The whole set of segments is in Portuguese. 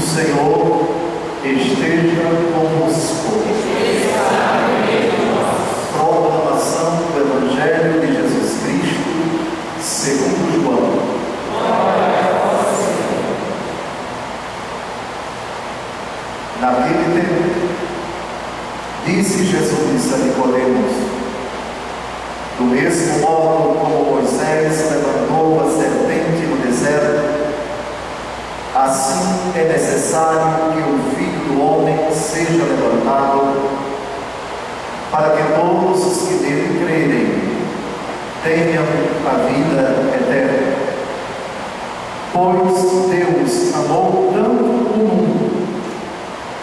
Senhor esteja convosco. Proclamação do Evangelho de Jesus Cristo segundo João. Naquele tempo, disse Jesus a Nicodemos: do mesmo modo como Moisés levantou a serpente no deserto, assim é necessário que o Filho do Homem seja levantado, para que todos os que nele crerem tenham a vida eterna. Pois Deus amou tanto o mundo,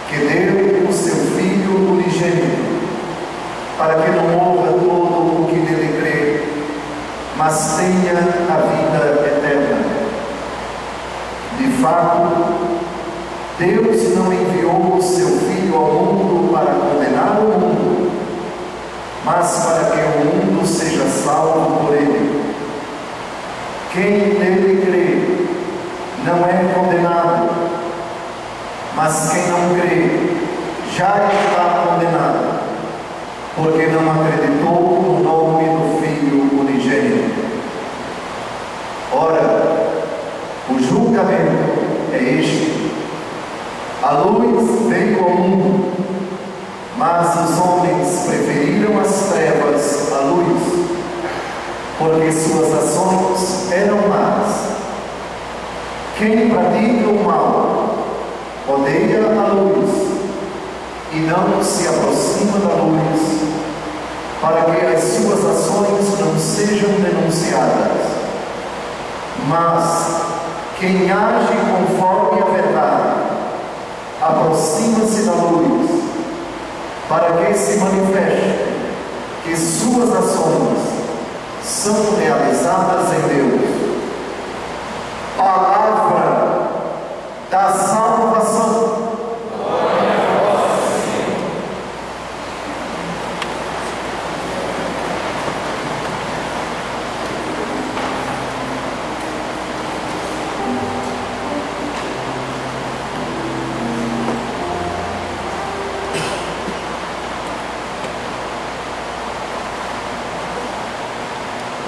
que deu o seu Filho unigênito, para que não morra todo o que nele crê, mas tenha a vida eterna. De fato, Deus não enviou o seu Filho ao mundo para condenar o mundo, mas para que o mundo seja salvo por ele. Quem nele crê não é condenado, mas quem não crê já está condenado, porque não acreditou no nome do Filho unigênito. Ora, o julgamento é este: a luz veio ao mundo, mas os homens preferiram as trevas à luz, porque suas ações eram más. Quem pratica o mal odeia a luz e não se aproxima da luz, para que as suas ações não sejam denunciadas. Mas quem age conforme a verdade aproxima-se da luz, para que se manifeste que suas ações são realizadas em Deus. Palavra da salvação. Glória a vós, Senhor.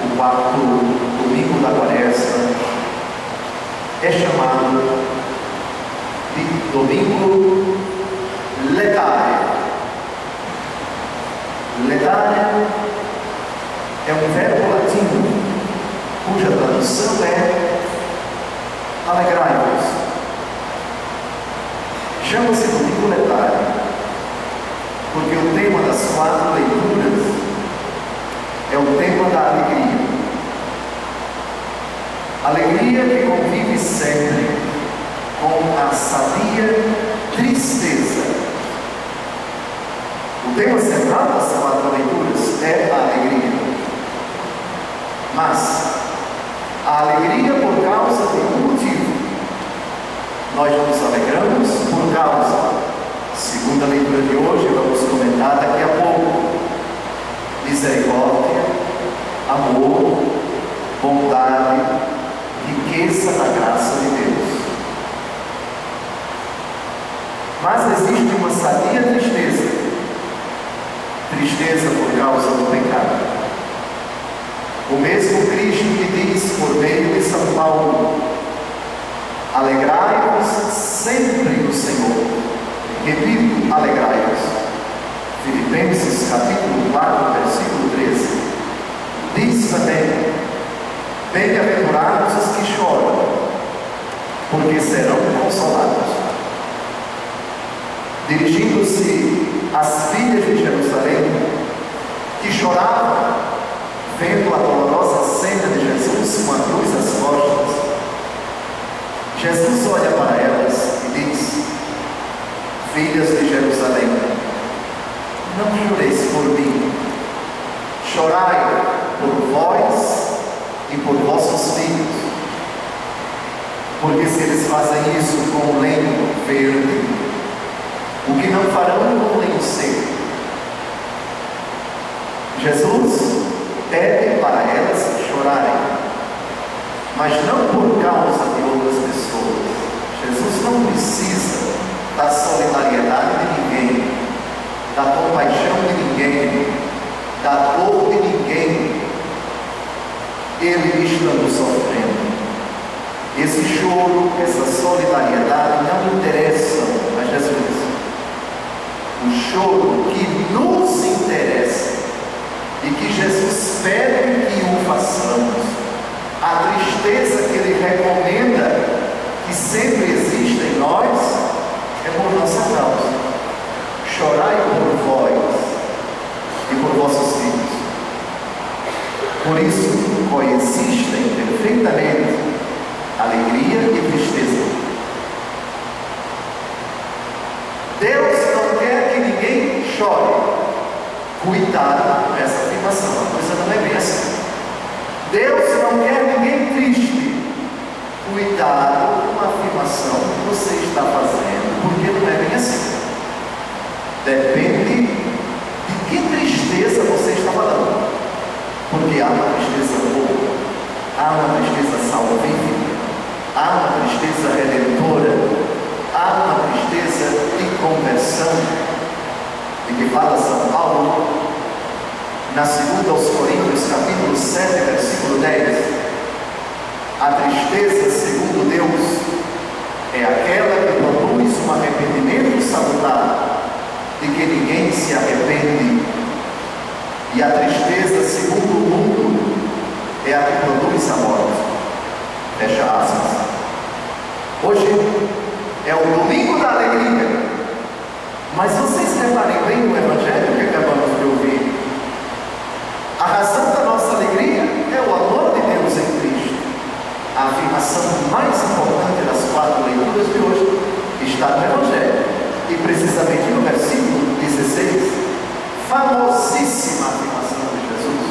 O quarto domingo da Quaresma é chamado de Domingo Letare. Letare é um verbo latino cuja tradução é alegrai-vos. Chama-se Domingo Letare porque o tema das 4 leituras é o tema da alegria. Alegria que convive sempre com a sadia tristeza. O tema central das 4 leituras é a alegria. Mas a alegria por causa de um motivo. Nós nos alegramos por causa, segundo a leitura de hoje, vamos comentar daqui a pouco, misericórdia, amor, bondade, riqueza da graça de Deus. Mas existe uma sadia tristeza, tristeza por causa do pecado. O mesmo Cristo que diz por meio de São Paulo: alegrai-vos sempre no Senhor. Repito, alegrai-vos. Filipenses capítulo 4, versículo 13, diz também: bem-aventurados os que choram, porque serão consolados. Dirigindo-se às filhas de Jerusalém, que choravam, vendo a dolorosa cena de Jesus com a cruz às costas, Jesus olha para elas e diz: filhas de Jerusalém, não choreis por mim, chorai por vós e por vossos filhos, porque se eles fazem isso com o lenho verde, o que não farão com o lenho seco? Jesus pede para elas chorarem, mas não por causa de outras pessoas. Jesus não precisa compaixão de ninguém, da dor de ninguém, ele estando sofrendo. Esse choro, essa solidariedade não interessam a Jesus. O choro que nos interessa e que Jesus pede que o façamos, a tristeza que ele recomenda que sempre existe em nós, é por nossa causa. Chorai por vós e por vossos filhos. Por isso coexistem perfeitamente alegria e tristeza. Deus não quer que ninguém chore. Cuidado com essa afirmação, a coisa não é bem assim. Deus não quer ninguém triste. Cuidado com a afirmação que você está fazendo, porque não é bem assim. Depende de que tristeza você está falando. Porque há uma tristeza boa, há uma tristeza salvífica, há uma tristeza redentora, há uma tristeza de conversão, de que fala São Paulo na 2 aos Coríntios, capítulo 7, versículo 10. A tristeza, segundo Deus, é aquela que produz um arrependimento salutar, de que ninguém se arrepende. E a tristeza, segundo o mundo, é a que produz a morte. Fecha aspas. Hoje é o domingo da alegria, mas vocês reparem bem no Evangelho que acabamos de ouvir. A razão da nossa alegria é o amor de Deus em Cristo. A afirmação mais importante das 4 leituras de hoje está no Evangelho, e precisamente no versículo 16, famosíssima afirmação de Jesus.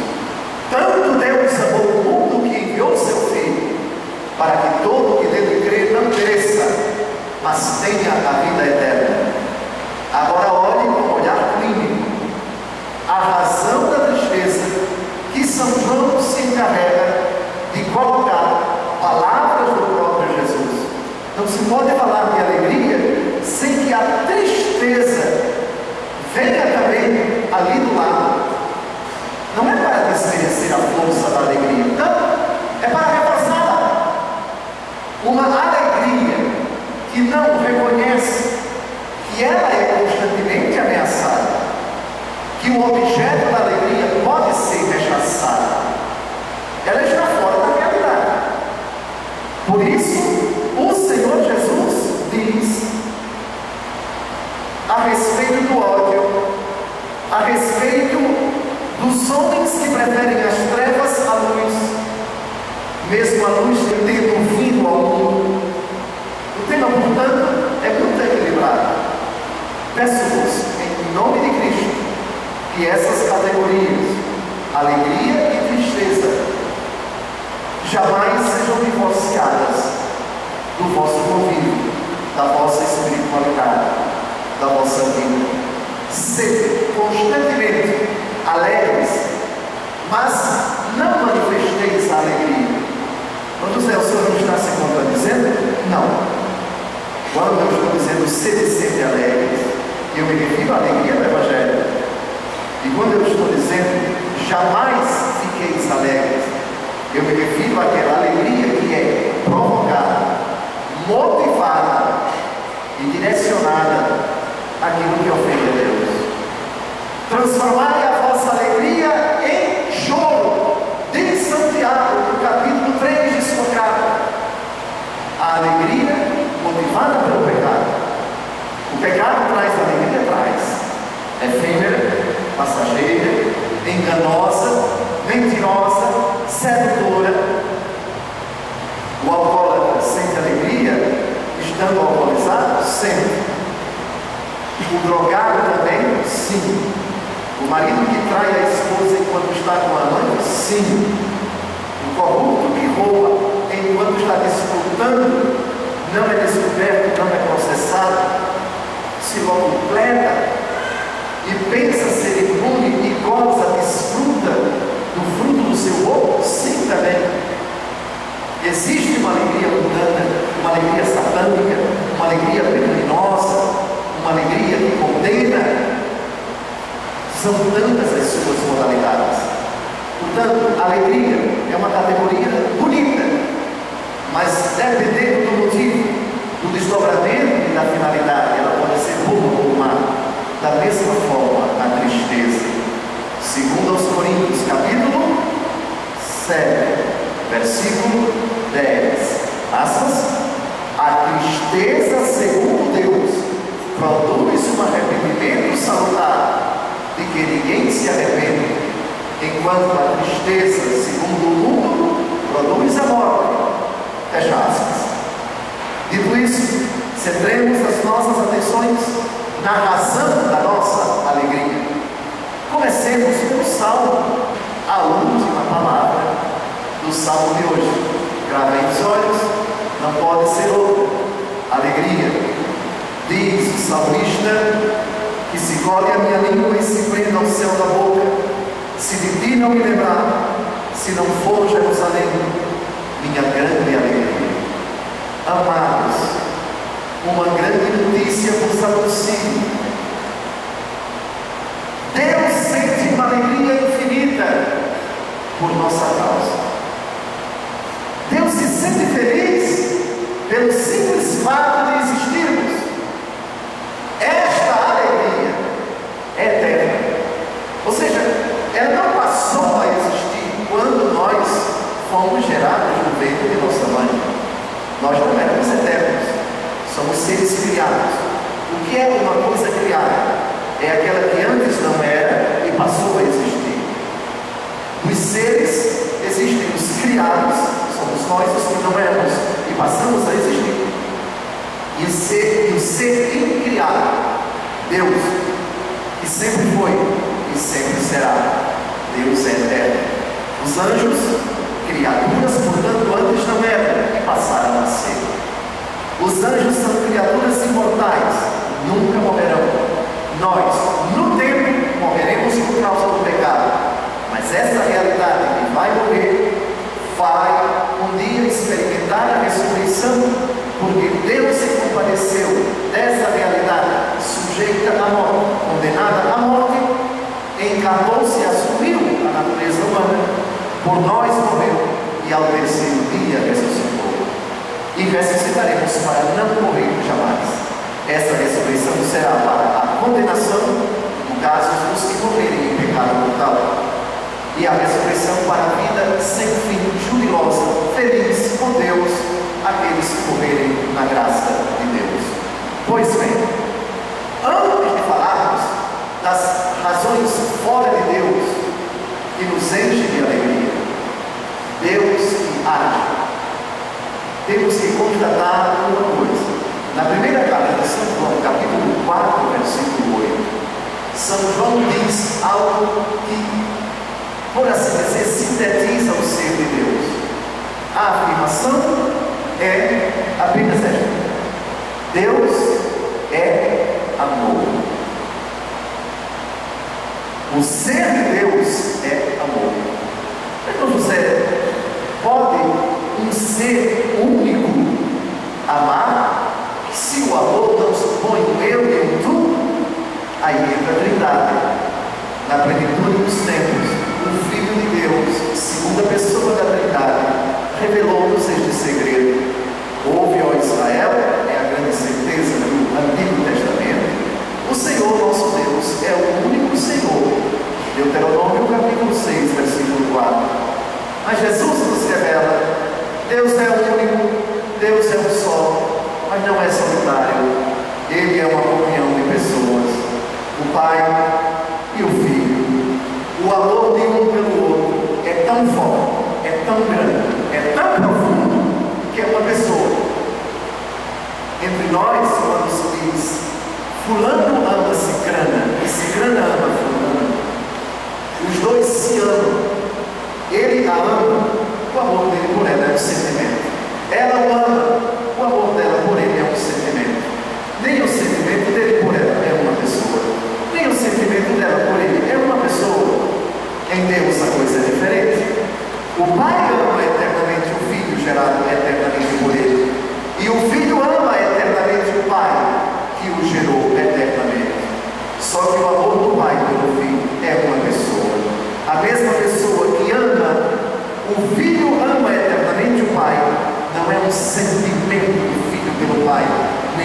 Tanto Deus amou o mundo que enviou seu Filho, para que todo que nele crê não pereça, mas tenha a vida eterna. Agora olhe com um olhar clínico a razão da tristeza que São João se encarrega de colocar palavras do próprio Jesus. Não se pode falar de alegria sem que a tristeza venha também ali do lado. Não é para desmerecer a força da alegria, não, é para reforçá-la. Uma alegria que não reconhece que ela é constantemente ameaçada, que o objeto da alegria pode ser rechaçado, ela está fora da realidade. Por isso, o Senhor Jesus diz a respeito do ódio, a respeito dos homens que preferem as trevas à luz, mesmo a luz tendo vindo ao mundo. O tema, portanto, é muito equilibrado. Peço-vos, em nome de Cristo, que essas categorias, alegria e tristeza, jamais sejam divorciadas do vosso convívio, da vossa espiritualidade, da vossa vida. Sede constantemente alegres, mas não manifesteis a alegria. Quando o Senhor não está se contradizendo? Não. Quando eu estou dizendo sede sempre alegres, eu me refiro à alegria do Evangelho. E quando eu estou dizendo jamais fiqueis alegres, eu me refiro àquela alegria que é provocada, motivada e direcionada àquilo que ofende a Deus. Transformai a vossa alegria em choro, diz Santiago, no capítulo 3 de sua carta. A alegria motivada pelo pecado. O pecado traz alegria, traz. Efêmera, passageira, enganosa, mentirosa, sedutora. O alcoólatra sente alegria estando alcoolizado? Sente. O drogado também? Sim. O marido que trai a esposa enquanto está com a amante? Sim. O corrupto que rouba enquanto está desfrutando, não é descoberto, não é processado, se completa e pensa ser imune e goza, desfruta do fruto do seu roubo? Sim, também. Existe uma alegria mundana, uma alegria satânica, uma alegria pecaminosa, uma alegria que condena. São tantas as suas modalidades. Portanto, a alegria é uma categoria bonita, mas dependendo do motivo, do desdobramento e da finalidade, ela pode ser boa ou má. Da mesma forma, a tristeza. Segundo aos Coríntios, capítulo 7, versículo 10. Aspas. A tristeza, segundo Deus, produz um arrependimento salutar, de que ninguém se arrepende, enquanto a tristeza, segundo o mundo, produz a morte. Fecha aspas. Dito isso, centremos as nossas atenções na razão da nossa alegria. Comecemos pelo Salmo, a última palavra do Salmo de hoje. Gravem os olhos, não pode ser outra. Alegria. Diz o salmista: que se colhe a minha língua e se prenda ao céu da boca, se de ti não me lembrar, se não for Jerusalém, minha grande alegria. Amados, uma grande notícia vos anuncio. Deus sente uma alegria infinita por nossa causa. Deus se sente feliz pelo simples fato de existirmos. Esta alegria é eterna. Ou seja, ela não passou a existir quando nós fomos gerados no ventre de nossa mãe. Nós não éramos eternos, somos seres criados. O que é uma coisa criada? É aquela que antes não era e passou a existir. Os seres existem, os criados, somos nós os que não éramos e passamos a existir. E o ser incriado, Deus, que sempre foi e sempre será. Deus é eterno. Os anjos, criaturas, portanto, antes não eram e passaram a ser. Os anjos são criaturas imortais, nunca morrerão. Nós, no tempo, morreremos por causa do pecado. Mas essa realidade que vai morrer, vai um dia experimentar a ressurreição, porque Deus se compadeceu dessa realidade sujeita à morte, condenada à morte, encarnou-se e assumiu a natureza humana, por nós morreu e ao terceiro dia ressuscitou. E ressuscitaremos para não morrer jamais. Essa ressurreição será para a condenação, no caso dos que morrerem em pecado mortal, e a ressurreição para a vida sem fim, jubilosa, feliz com Deus, aqueles que morrerem na graça de Deus. Pois bem, antes de falarmos das razões fora de Deus que nos enchem de alegria, Deus que age, temos que constatar uma coisa. Na primeira carta de São João, capítulo 4, versículo 8, São João diz algo que, por assim dizer, sintetiza o ser de Deus. A afirmação é apenas esta: Deus é amor. O ser de Deus é amor. Então, José, pode um ser único amar se o amor não supõe um eu e um tu? Aí entra a Trindade. Na plenitude dos tempos, o Filho de Deus, segunda pessoa da Trindade, revelou-nos este segredo. Ouve, ó Israel, é a grande certeza do Antigo Testamento, o Senhor nosso Deus é o único Senhor. Deuteronômio capítulo 6, versículo 4. Mas Jesus nos revela: Deus é o único, Deus é um só, mas não é solitário. Ele é uma comunhão de pessoas, o Pai e o Filho. O amor de um pelo outro é tão forte, é tão grande, é tão profundo, que é uma pessoa. Entre nós, quando se diz fulano ama cicrana e cicrana ama fulano, os dois se amam. Ele a ama, o amor dele por ela é um sentimento. Ela o ama, o amor dela por ele é um sentimento. Nem o sentimento dele por ela é uma pessoa, nem o sentimento dela por ele é uma pessoa. Em Deus a coisa é diferente. O Pai ama eternamente o Filho, gerado eternamente por ele, e o Filho ama eternamente o Pai, que o gerou eternamente. Só que o amor do Pai pelo Filho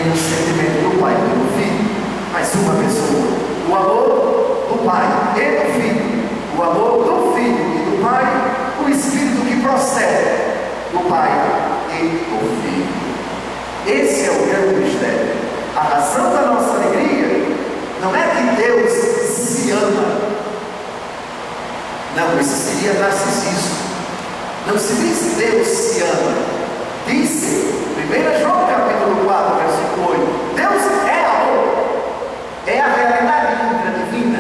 tem o sentimento do Pai pelo Filho, mas uma pessoa. O amor do Pai e do Filho, o amor do Filho e do Pai, o Espírito que procede do Pai e do Filho. Esse é o grande mistério. A razão da nossa alegria não é que Deus se ama. Não, isso seria narcisismo. Não se diz Deus se ama. Disse 1 João capítulo 4, versículo 8. Deus é amor. É a realidade divina.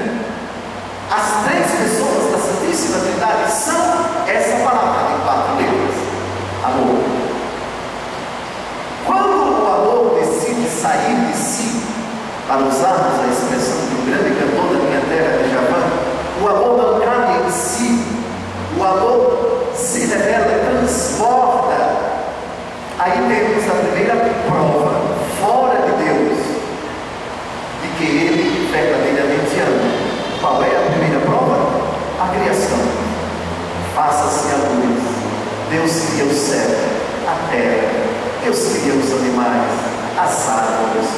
As três pessoas da Santíssima Trindade são essa palavra de 4 letras. Amor. Quando o amor decide sair de si, para usarmos a expressão de um grande cantor da minha terra, de Javan, o amor não cabe em si, o amor se revela, transporta. Aí temos a primeira prova, fora de Deus, de que Ele verdadeiramente ama. Qual é a primeira prova? A criação. Faça-se a luz. Deus cria o céu, a terra, Deus cria os animais, as árvores,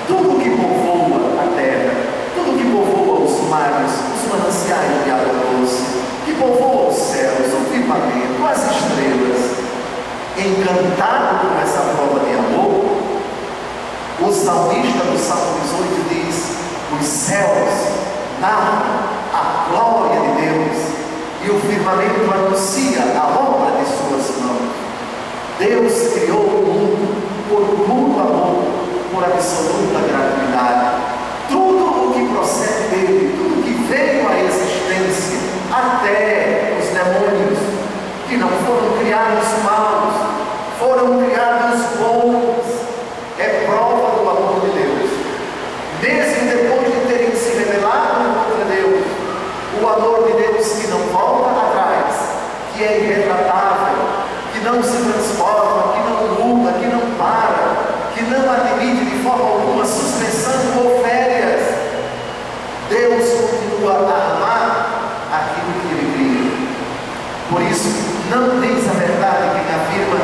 tudo que povoa a terra, tudo que povoa os mares, os mananciais de água doce, que povoa os céus, o firmamento, as estrelas. Encantado com essa prova de amor, o salmista do Salmo 18 diz: os céus narram a glória de Deus e o firmamento anuncia a obra de suas mãos. Deus criou o mundo por puro amor, por absoluta gratuidade. Tudo o que procede dele, tudo que veio à existência, até os demônios, que não foram criados maus, foram criados bons, é prova do amor de Deus. Mesmo depois de terem se rebelado contra Deus, o amor de Deus que não volta atrás, que é irretratável, que não se transforma, que não muda, que não para, que não admite de forma alguma suspensão ou férias. Deus continua a amar aquilo que Ele cria. Por isso, não diz a verdade quem afirma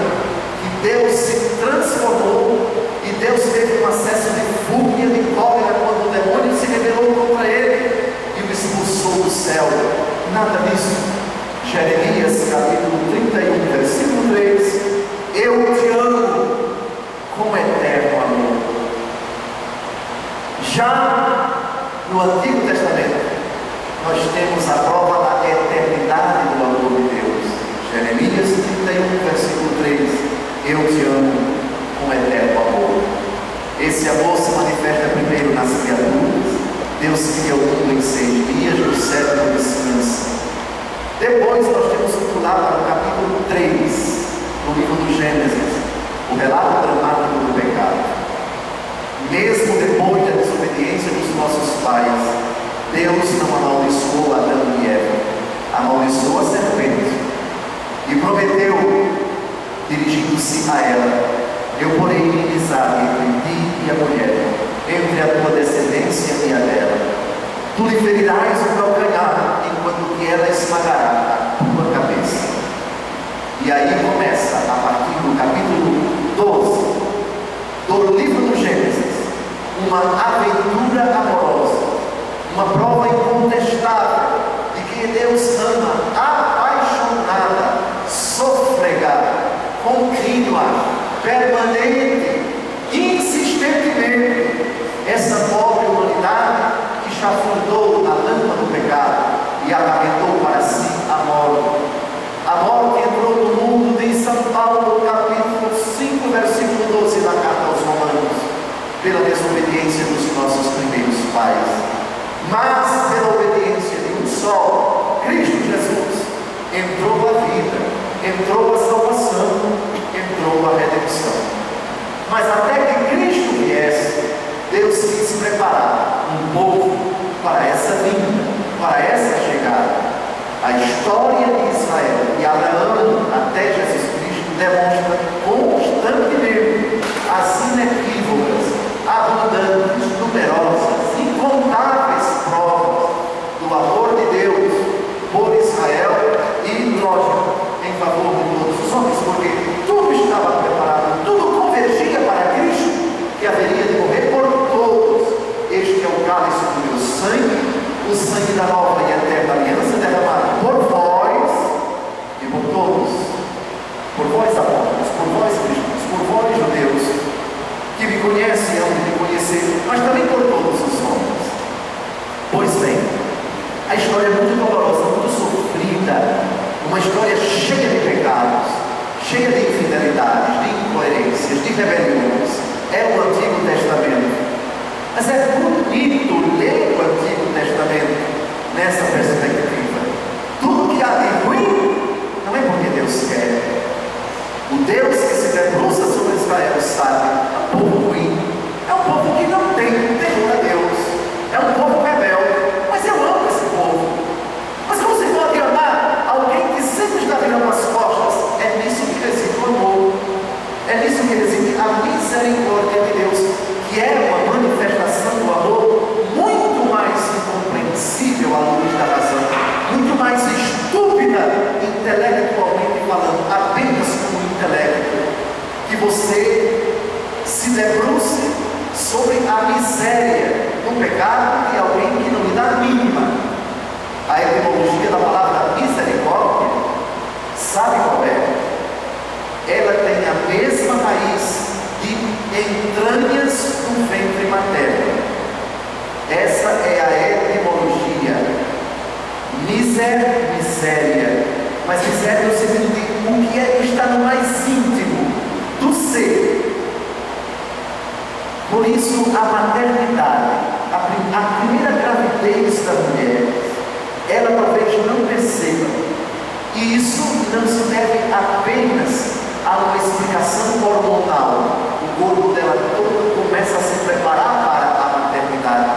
que Deus se transformou e Deus teve um acesso de fúria, de cólera, quando o demônio se rebelou contra Ele e o expulsou do céu. Nada disso. Jeremias capítulo 31, versículo 3: eu te amo com eterno amor. Já no Antigo Testamento, nós temos a prova da eternidade do amor de Deus. Jeremias 31, versículo 3: eu te amo com eterno amor. Esse amor se manifesta primeiro nas criaturas. Deus cria o mundo em 6 dias, no 7º descansa. Depois nós temos que pular para o capítulo 3 do livro do Gênesis, o relato dramático do pecado. Mesmo depois da desobediência dos nossos pais, Deus não amaldiçoou Adão e Eva, amaldiçoou a serpente e prometeu, dirigindo-se a ela: eu porei inimizade entre ti e a mulher, entre a tua descendência e a dela. Tu lhe ferirás o calcanhar, enquanto que ela esmagará a tua cabeça. E aí começa, a partir do capítulo 12 do livro do Gênesis, uma aventura amorosa, uma prova incontestável de que Deus ama, apaixonada, sofregada, contínua, permanente, insistentemente, essa pobre humanidade que chafurdou na lama do pecado e acarretou para si a morte. A morte entrou no mundo, diz São Paulo, capítulo 5, versículo 12 da carta aos Romanos, pela desobediência dos nossos primeiros pais. Mas pela obediência de um só, Cristo Jesus, entrou a vida, entrou a salvação, entrou a redenção. Mas até que Cristo viesse, Deus quis preparar um povo para essa vinda, para essa chegada. A história de Israel e Abraão até Jesus Cristo demonstra constantemente as inequívocas, abundantes, numerosas, incontáveis provas do amor de Deus por Israel e, lógico, em favor de todos os homens, porque tudo estava preparado, tudo convergia para Cristo, que haveria história muito dolorosa, muito sofrida, uma história cheia de pecados, cheia de infidelidades, de incoerências, de rebeliões. É o Antigo Testamento. Mas é bonito ler o Antigo Testamento nessa perspectiva. Tudo que há de ruim não é porque Deus quer. O Deus que se debruça sobre Israel sabe, é um povo ruim, é um povo que não tem temor a Deus, é um povo rebelde, mas eu amo esse povo. Mas como você pode amar alguém que sempre está virando as costas? É nisso que reside o amor, é nisso que reside a misericórdia de Deus, que é uma manifestação do amor muito mais incompreensível à luz da razão, muito mais estúpida intelectualmente falando, apenas como intelecto, que você se debruce sobre a miséria do pecado de alguém que não lhe dá a mínima. A etimologia da palavra misericórdia, sabe qual é? Ela tem a mesma raiz de entranhas do ventre materno. Essa é a etimologia. Miséria, mas miséria no sentido de o que está no mais íntimo do ser. Por isso, a maternidade, a primeira gravidez da mulher, ela talvez não perceba. E isso não se deve apenas a uma explicação hormonal. O corpo dela todo começa a se preparar para a maternidade.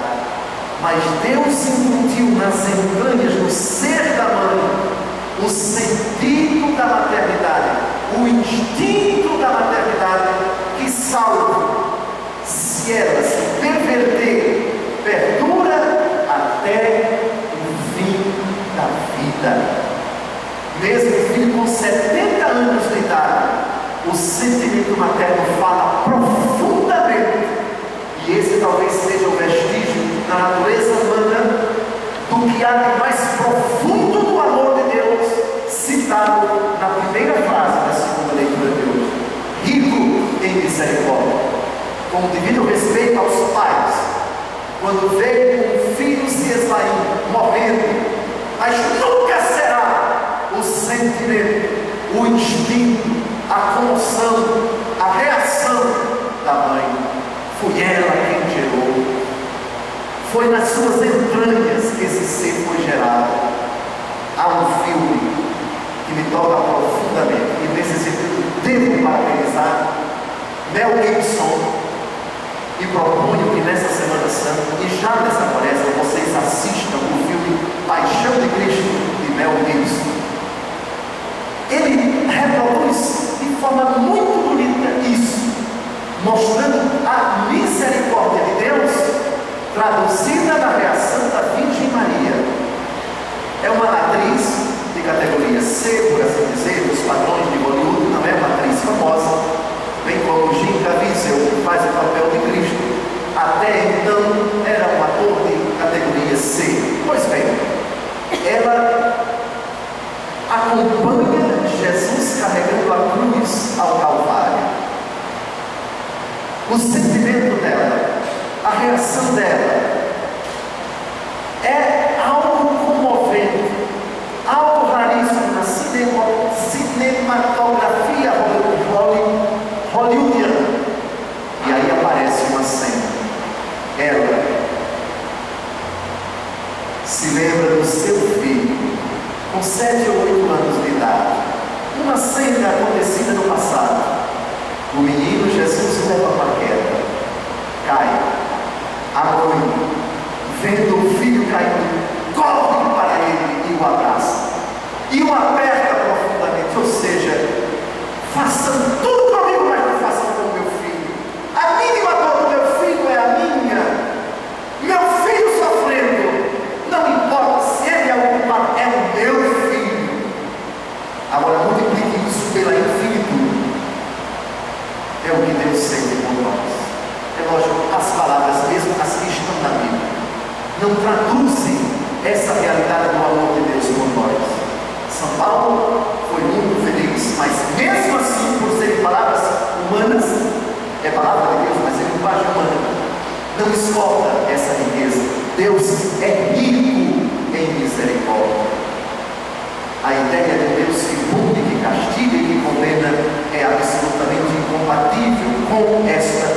Mas Deus incutiu nas entranhas, no ser da mãe, o sentido da maternidade, o instinto da maternidade, que salvo, se ela se perverter, perdura até o fim da vida. Mesmo o filho com 70 anos de idade, o sentimento materno fala profundamente. E esse talvez seja o vestígio na natureza humana do que há de mais profundo do amor de Deus, citado na primeira frase da segunda leitura de hoje: rico em misericórdia. Com o devido respeito aos pais, quando vê um filho se esvaindo, morrendo, mas nunca será o sentimento, o instinto, a comoção, a reação da mãe. Foi ela quem gerou. Foi nas suas entranhas que esse ser foi gerado. Há um filme que me toca profundamente, e nesse sentido devo parabenizar Mel Gibson, e proponho que nessa Semana Santa e já nessa quaresma vocês assistam o filme Paixão de Cristo de Mel Gibson. Ele reproduz de forma muito bonita isso, mostrando a misericórdia de Deus traduzida na reação da Virgem Maria. É uma atriz de categoria C, por assim dizer, dos padrões de Hollywood, não é uma atriz famosa, bem como Jim Caviezel, que faz o papel de Cristo. Até então era um ator de categoria C. Pois bem, ela acompanha Jesus carregando a cruz ao Calvário. O sentimento dela, a reação dela, é algo comovente, algo raríssimo na cinematografia hollywoodiana. E aí aparece uma cena. Ela se lembra do seu filho, com 7 ou 8 anos de idade. Uma cena acontecida no passado. O menino Jesus leva uma queda, cai, a mãe, vendo o filho caindo, corre para ele e o abraça, e o aperta profundamente. Ou seja, façam tudo comigo, mas não façam com o meu filho. A mínima dor do meu filho é a minha. Meu filho sofrendo, não importa se ele é o culpado, é o meu filho. Agora multiplique isso pela infinitude. É o que Deus sente por nós. É lógico, as palavras, mesmo as que estão na Bíblia, não traduzem essa realidade do amor de Deus por nós. São Paulo foi muito feliz, mas mesmo assim, por serem palavras humanas, é palavra de Deus, mas é linguagem humana, não escolta essa riqueza. Deus é rico em em misericórdia. A ideia de Deus que pune, que castiga e que condena é absolutamente incompatível com esta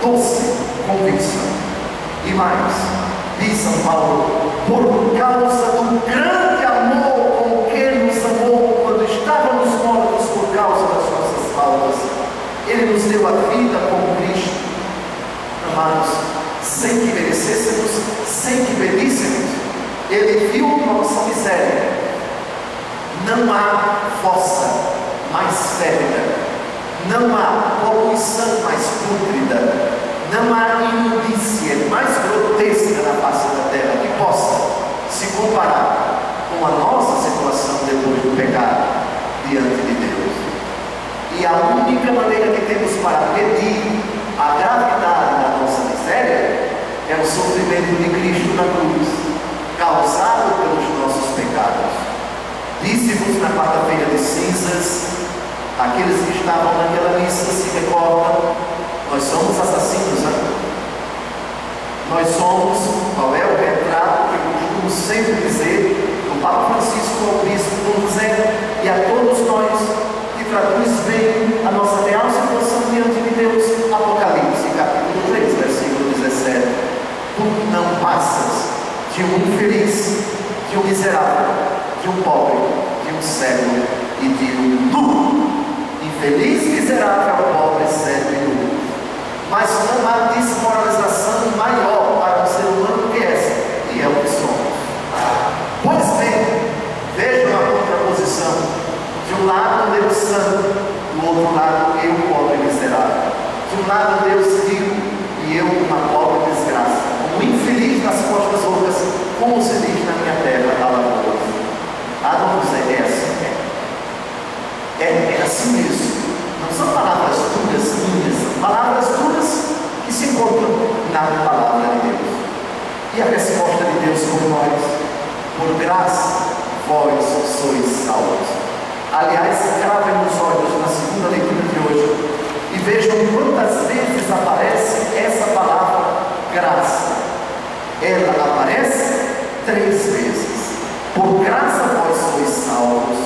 doce convicção. E mais, diz São Paulo, por causa do grande amor com que nos amou quando estávamos mortos por causa das nossas faltas, Ele nos deu a vida com Cristo. Amados, sem que merecêssemos, sem que pedíssemos, Ele viu nossa miséria. Não há fossa mais férrea, não há poluição mais pútrida, não há imundícia mais grotesca na face da terra que possa se comparar com a nossa situação depois do pecado diante de Deus. E a única maneira que temos para medir a gravidade da nossa miséria é o sofrimento de Cristo na cruz, causado pelos nossos pecados. Disse-vos na quarta-feira de cinzas, aqueles que estavam naquela missa se recordam, nós somos assassinos, né? Nós somos, qual é o retrato que eu costumo sempre dizer do Papa Francisco ao Bispo Dom José e a todos nós, que traduz bem a nossa real situação diante de Deus. Apocalipse, capítulo 3, versículo 17. Tu não passas de um infeliz, de um miserável, de um pobre, de um cego e de um nu. Infeliz, miserável, pobre, cego e nu. Mas não há desmoralização maior para um ser humano que essa, e é o que somos. Pois bem, vejam a contraposição. De um lado Deus santo, do outro lado eu pobre e miserável. De um lado Deus rico e eu uma pobre desgraça. Um infeliz nas costas outras, como se diz na minha terra, Alagoas. Dom José, é assim, é assim mesmo. Não são palavras duras minhas, são palavras duras que se encontram na palavra de Deus. E a resposta de Deus por nós: por graça vós sois salvos. Aliás, gravem nos olhos na segunda leitura de hoje e vejam quantas vezes aparece essa palavra graça. Ela aparece 3 vezes. Por graça vós sois salvos.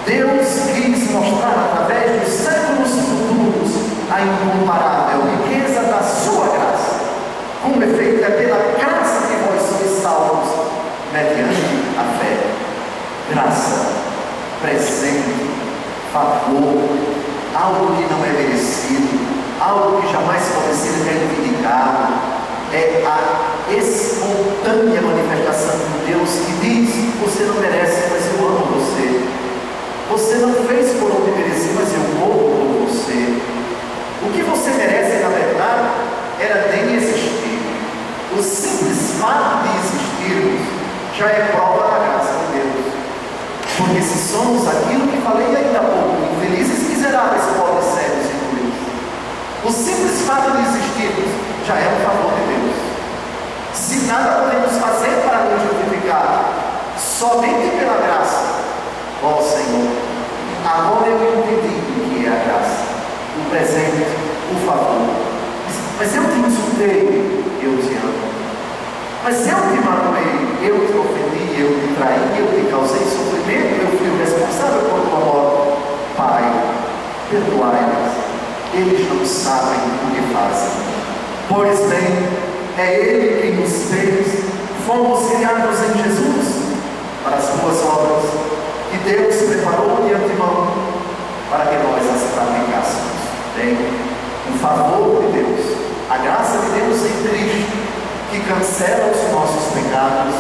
Deus quis mostrar através dos séculos futuros a incomparável riqueza da sua graça. Com efeito, é pela graça que vós sois salvos, mediante a fé. Graça, presente, favor, algo que não é merecido, algo que jamais pode ser reivindicado. É a espontânea manifestação de Deus que diz: você não merece, mas eu amo você. Você não fez por onde merecia, mas eu morro por você. O que você merece, na verdade, era nem existir. O simples fato de existirmos já é prova da graça de Deus. Porque se somos aquilo que falei ainda há pouco, infelizes, miseráveis, pobres, cegos e nus, o simples fato de existirmos já é um favor de Deus. Se nada podemos fazer para nos justificar, somente pela graça. Ó Senhor, agora eu entendi o que é a graça, o presente, o favor. Mas eu te insultei, eu te amo. Mas eu te magoei, eu te ofendi, eu te traí, eu te causei sofrimento, eu fui o responsável por tua morte. Pai, perdoai-nos, eles não sabem o que fazem. Pois bem, é Ele quem nos fez, fomos criados em Jesus para as boas obras que Deus preparou de antemão para que nós as praticássemos. Bem, o favor de Deus, a graça de Deus em Cristo, que cancela os nossos pecados,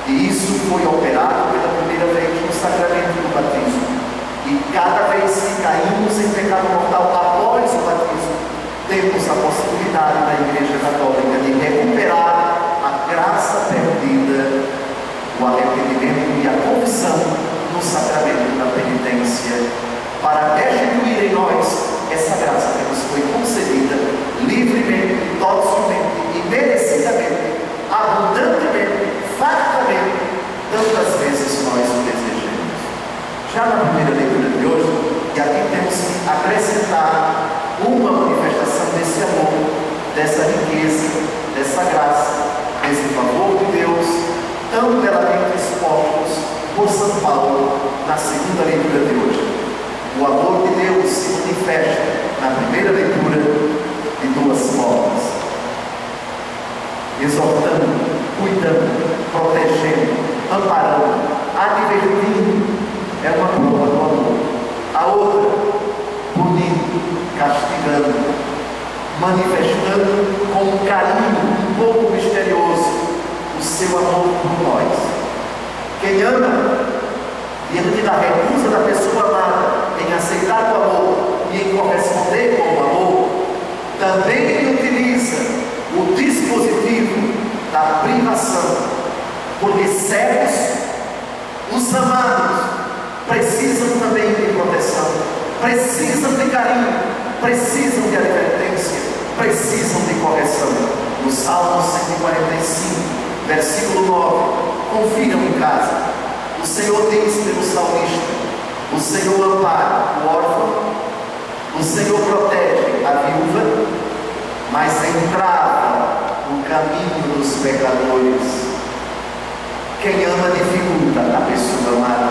e isso foi operado pela primeira vez no sacramento do batismo. E cada vez que caímos em pecado mortal após o batismo, temos a possibilidade da Igreja Católica de recuperar a graça perdida, o arrependimento e a confissão no sacramento da penitência, para restituir em nós essa graça que nos foi concedida livremente, docilmente e merecidamente, abundantemente, fartamente, tantas vezes nós o desejamos. Já na primeira leitura de hoje, e aqui temos que acrescentar uma manifestação desse amor, dessa riqueza, dessa graça, desse favor de Deus, tão belamente exortando, cuidando, protegendo, amparando, advertindo. É uma prova do amor. A outra, punindo, castigando, manifestando com um carinho um pouco misterioso o seu amor por nós. Quem ama, diante da recusa da pessoa amada em aceitar o amor e em corresponder com o amor, também utiliza o dispositivo da privação, porque cegos, os amados, precisam também de proteção, precisam de carinho, precisam de advertência, precisam de correção. No Salmo 145, versículo 9, confiram em casa. O Senhor diz pelo salmista: o Senhor ampara o órfão, o Senhor protege a viúva, mas entrava o caminho dos pecadores. Quem ama dificulta a pessoa amada.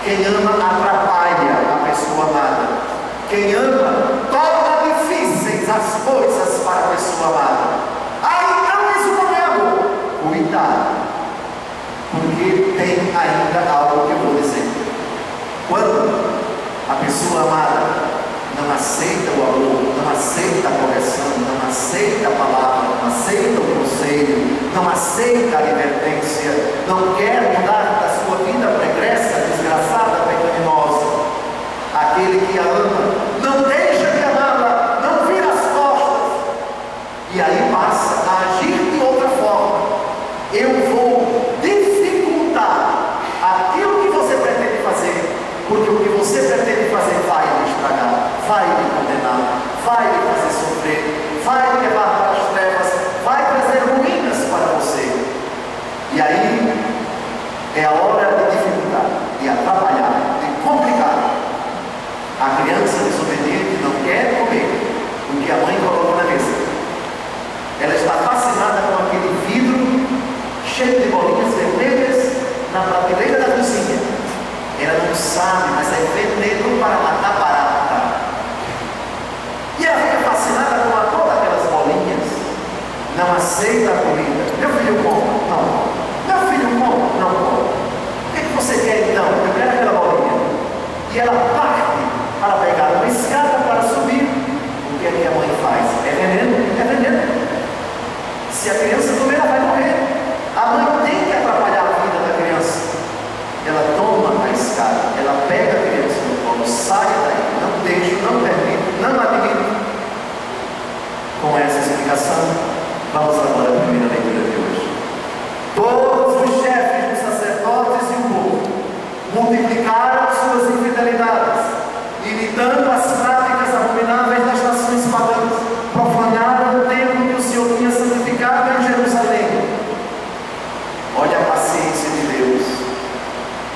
Quem ama atrapalha a pessoa amada. Quem ama torna difíceis as coisas para a pessoa amada. Então isso não é amor. Cuidado, porque tem ainda algo que eu vou dizer. Quando a pessoa amada não aceita o amor, não aceita a correção, não aceita a palavra, não aceita o conselho, não aceita a advertência, não quer mudar da sua vida pregressa, desgraçada, pecaminosa, aquele que a ama não deixa de amá-la, não vira as costas, e aí passa a agir de outra forma. Eu vou dificultar aquilo que você pretende fazer, porque o que você pretende fazer vai lhe estragar, vai lhe condenar, vai lhe fazer sofrer, vai lhe levar para as trevas, vai trazer ruínas para você. E aí é a hora de dificultar, de atrapalhar, de complicar. A criança desobediente não quer comer o que a mãe colocou na mesa. Ela está fascinada com aquele vidro cheio de bolinhas vermelhas na prateleira da cozinha. Ela não sabe, mas é veneno para matar barata. E ela fica fascinada com todas aquelas bolinhas. Não aceita a comida. Meu filho come? Não. Meu filho come? Não come. O que você quer então? Eu quero aquela bolinha. E ela parte para pegar uma escada para subir. O que é que a mãe faz? É veneno? É veneno. Se a criança comer, ela vai morrer. A mãe tem que atrapalhar a vida da criança. Ela toma a escada, ela pega a criança no colo, sai daí, não deixa, não permite, não admite. Com essa explicação, vamos agora à primeira leitura de hoje. Todos os chefes dos sacerdotes e o povo multiplicaram suas infidelidades, imitando as práticas abomináveis das nações pagãs, profanaram o templo que o Senhor tinha santificado em Jerusalém. Olha a paciência de Deus.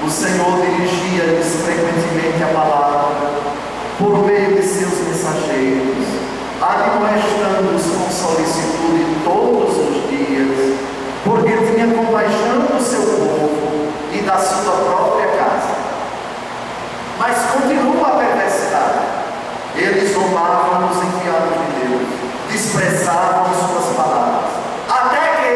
O Senhor dirigia-lhes frequentemente a palavra por meio de seus mensageiros, admoestando-os com solicitude todos os dias, porque tinha compaixão do seu povo e da sua própria casa. Mas continua a perversidade. Eles zombavam os enviados de Deus, desprezavam suas palavras, até que,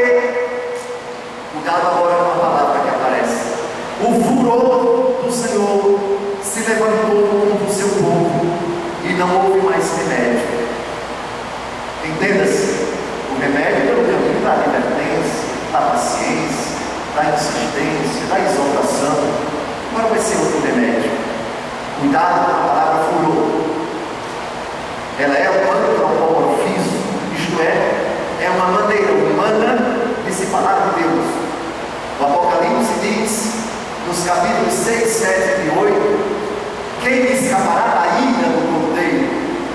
cuidado agora com a palavra que aparece, o furor do Senhor se levantou contra o seu povo e não houve mais remédio. Entenda-se, o remédio é o caminho da advertência, da paciência, da insistência, da exaltação. Agora vai ser outro remédio. Cuidado com a palavra furor. Ela é um antropomorfismo, isto é uma maneira humana de se falar de Deus. O Apocalipse diz, nos capítulos 6, 7 e 8, quem lhe escapará da ira do Cordeiro?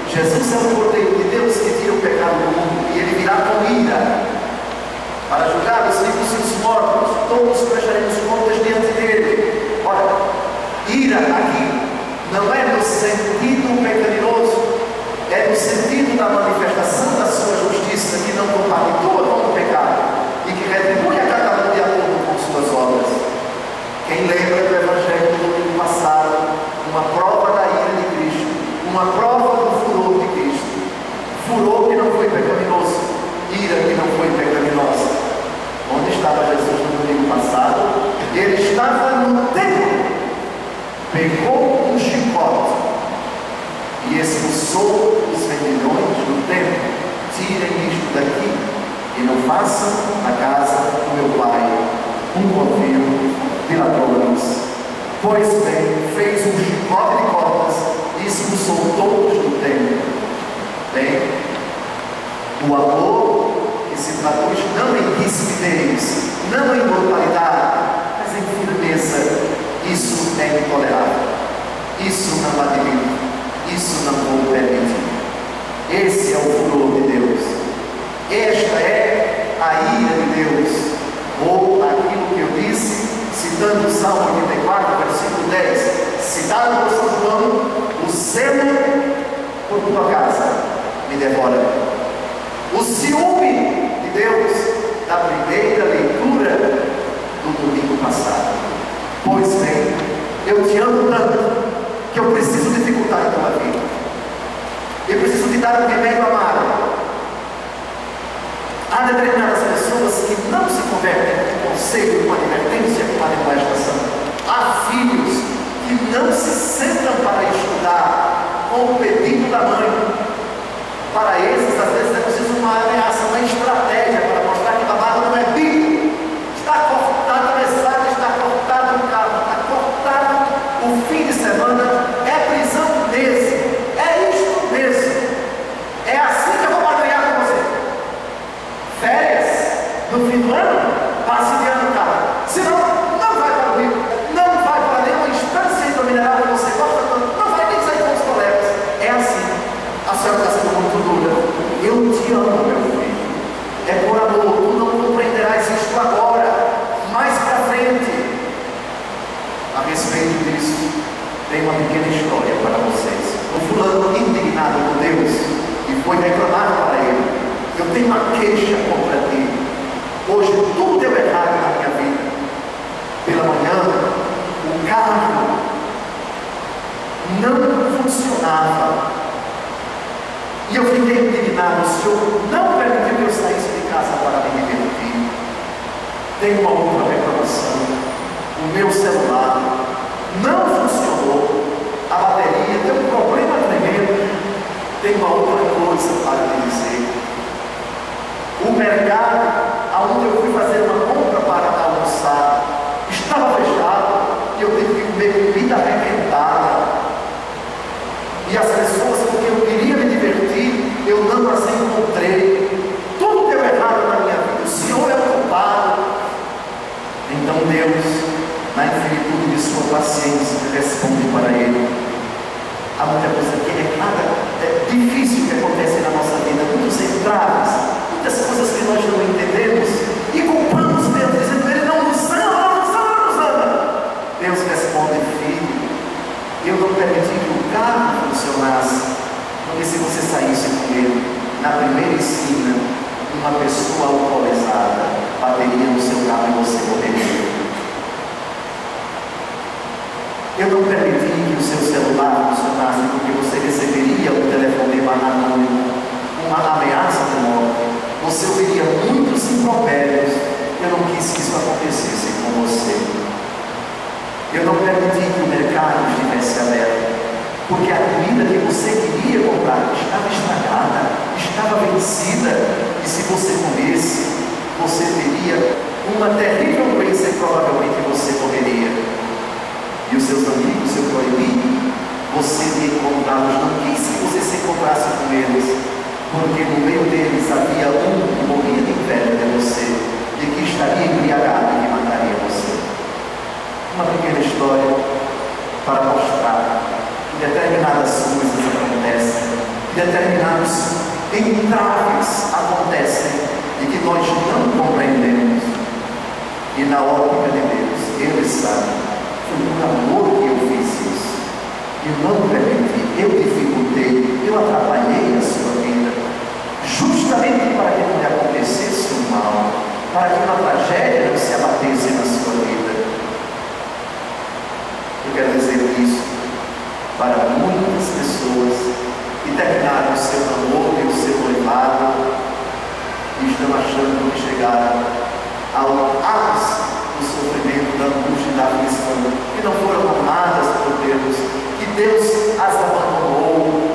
Jesus é o Cordeiro de Deus que tira o pecado do mundo, e ele virá com ira para julgar os vivos e os mortos. Todos prestaremos contas diante dele. Ora, ira aqui não é no sentido pecaminoso, é no sentido da manifestação da sua justiça, que não compactua com o pecado e que retribui a cada um de acordo com suas obras. Quem lembra do Evangelho do domingo passado, uma prova da ira de Cristo, uma prova do furor de Cristo, furor que não foi pecaminoso, ira que não foi pecaminosa. sou os vendilhões do templo. Tirem isto daqui e não façam a casa do meu pai um covil de ladrões. Pois bem, fez um chicote de cordas e expulsou todos do templo. Bem, o amor que se traduz não em rispidez, não em brutalidade, mas em firmeza, isso é intolerável. Isso não admito, isso não vou permitir. Esse é o furor de Deus. Esta é a ira de Deus. Ou aquilo que eu disse, citando o Salmo 84, versículo 10, citado por São João: o zelo por tua casa me devora. O ciúme de Deus da primeira leitura do domingo passado. Pois bem, eu te amo tanto que eu preciso dificultar a tua vida. Eu preciso te dar um remédio amargo. Há determinadas pessoas que não se convertem com conselho, com advertência, com admoestação. Há filhos que não se sentam para estudar com o pedido da mãe. Para esses, às vezes, é preciso uma ameaça, uma estratégia para mostrar que a barra não é bíblica. Está cortado a mensagem, está cortado o carro, está cortado o fim de semana. É prisão mesmo. É isto mesmo. É assim que eu vou barganhar com você. Férias, no fim do ano, passe de ano, cara. Senão, não vai para o Rio, não vai para nenhuma instância hidromineral que você gosta tanto, não vai nem sair com os colegas. É assim. A senhora está sendo muito dura. Eu te amo, meu filho. É por amor. Tu não compreenderás isto agora, mais para frente. A respeito disso, tem uma pequena história para vocês. Um fulano indignado com Deus e foi reclamar para ele: eu tenho uma queixa contra ti. Hoje tudo deu errado na minha vida. Pela manhã, o carro não funcionava. E eu fiquei indignado. O Senhor não permitiu que eu saísse de casa para me divertir. Tem uma outra reclamação. O meu celular não funcionou. A bateria deu um problema tremendo. Tem uma outra coisa para lhe dizer. O mercado, aonde eu fui fazer uma compra para almoçar, estava fechado e eu tive que comer comida arrebentada. E as pessoas com quem eu queria me divertir, eu não as encontrei. Tudo deu errado na minha vida. O Senhor é o culpado. Então Deus, na infinitude de sua paciência, responde para ele. Há muita coisa que é difícil que acontece na nossa vida, muitos entraves, muitas coisas que nós não entendemos e culpamos Deus, dizendo: ele não nos ama, não nos ama. Deus responde: filho, eu não permiti que o carro funcionasse, porque se você saísse com ele na primeira esquina, uma pessoa alcoolizada bateria no seu carro e você morreria. Eu não permiti que o seu celular funcionasse, porque você receberia um telefonema anônimo, uma ameaça de morte. Você ouviria muitos impropérios. Eu não quis que isso acontecesse com você. Eu não permiti que o mercado estivesse aberto, porque a comida que você queria comprar estava estragada, estava vencida, e se você comesse, você teria uma terrível doença e provavelmente você morreria. E os seus amigos, seu proibido, você de encontrá-los, não quis que você se encontrasse com eles, porque no meio deles havia um que morria de inveja de você, de que estaria embriagado e que mataria você. Uma pequena história para mostrar que determinadas coisas acontecem, que determinados entraves acontecem e que nós não compreendemos. E na ótica de Deus, Ele sabe. Foi por amor que eu fiz isso. Eu não permiti, eu dificultei, eu atrapalhei a sua vida, justamente para que não lhe acontecesse o mal, para que uma tragédia não se abatesse na sua vida. Eu quero dizer isso para muitas pessoas que terminaram o seu namoro e o seu noivado e estão achando que chegaram ao ápice do sofrimento, da angústia e da aflição, que não foram amadas por Deus, que Deus as abandonou.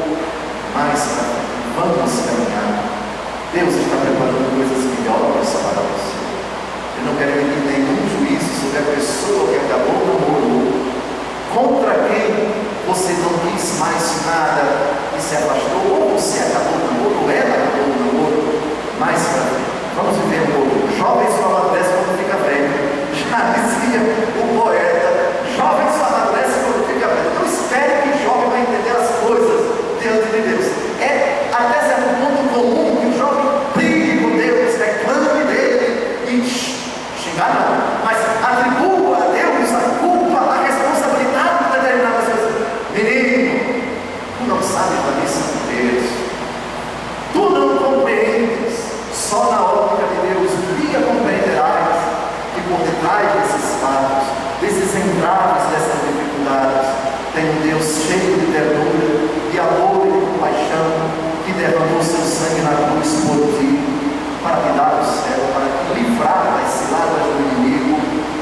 livrar das ciladas do inimigo,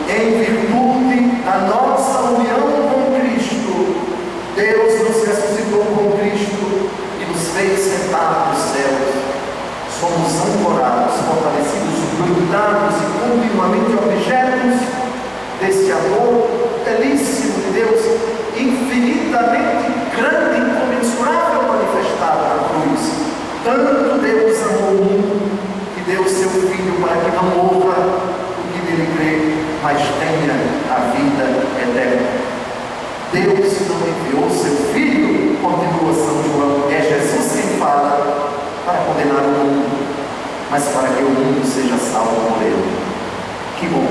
em virtude da nossa união com Cristo. Deus nos ressuscitou com Cristo e nos fez sentar nos céus. Somos ancorados, fortalecidos, blindados e continuamente objetos desse amor belíssimo de Deus, infinitamente grande e incomensurável, manifestado na cruz. Tanto Deus amou o mundo que deu seu Filho para que não morra o que nele crê, mas tenha a vida eterna. Deus não enviou seu Filho, continua São João, é Jesus quem fala, para condenar o mundo, mas para que o mundo seja salvo por ele. Que bom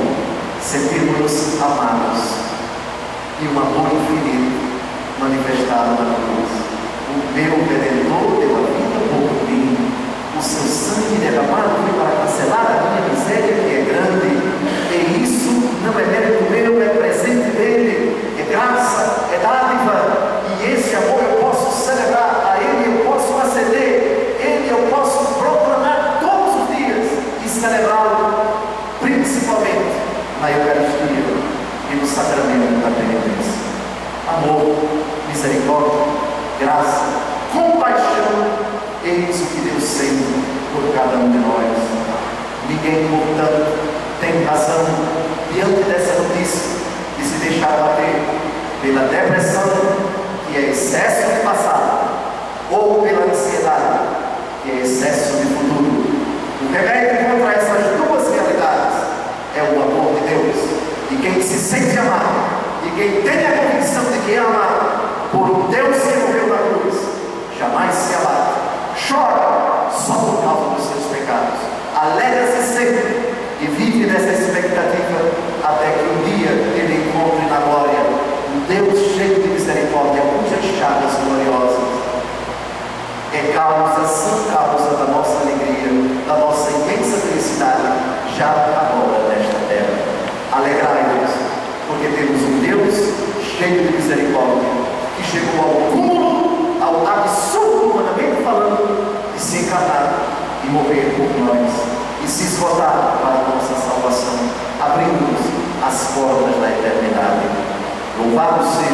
sentirmos-nos amados e um amor infinito manifestado na cruz. O meu Redentor deu a vida por mim, o seu sangue derramado foi para cancelar a minha miséria, que é grande, e isso não é mérito meu, é presente dele, é graça, é dádiva, e esse amor eu posso celebrar, a ele eu posso aceder, ele eu posso proclamar todos os dias e celebrá-lo, principalmente na Eucaristia e no sacramento da penitência. Amor, misericórdia, graça, compaixão, eis o que Deus sente por cada um de nós. Ninguém, portanto, tem razão diante dessa notícia de se deixar bater pela depressão, que é excesso de passado, ou pela ansiedade, que é excesso de futuro. O remédio contra essas duas realidades é o amor de Deus. E quem se sente amado, e quem tem a convicção de que é amado por um Deus que morreu na cruz, jamais se abate, chora só por causa dos seus pecados, alegra-se sempre e vive nessa expectativa até que um dia ele encontre na glória um Deus cheio de misericórdia, cujas chagas gloriosas é causa, são causa da nossa alegria, da nossa imensa felicidade, já agora nesta terra. Alegrai-vos, porque temos um Deus cheio de misericórdia, que chegou ao cúmulo, ao absurdo, humanamente falando, de se encarnar e morrer por nós, e se esgotar para a nossa salvação, abrindo-nos as portas da eternidade. Louvado seja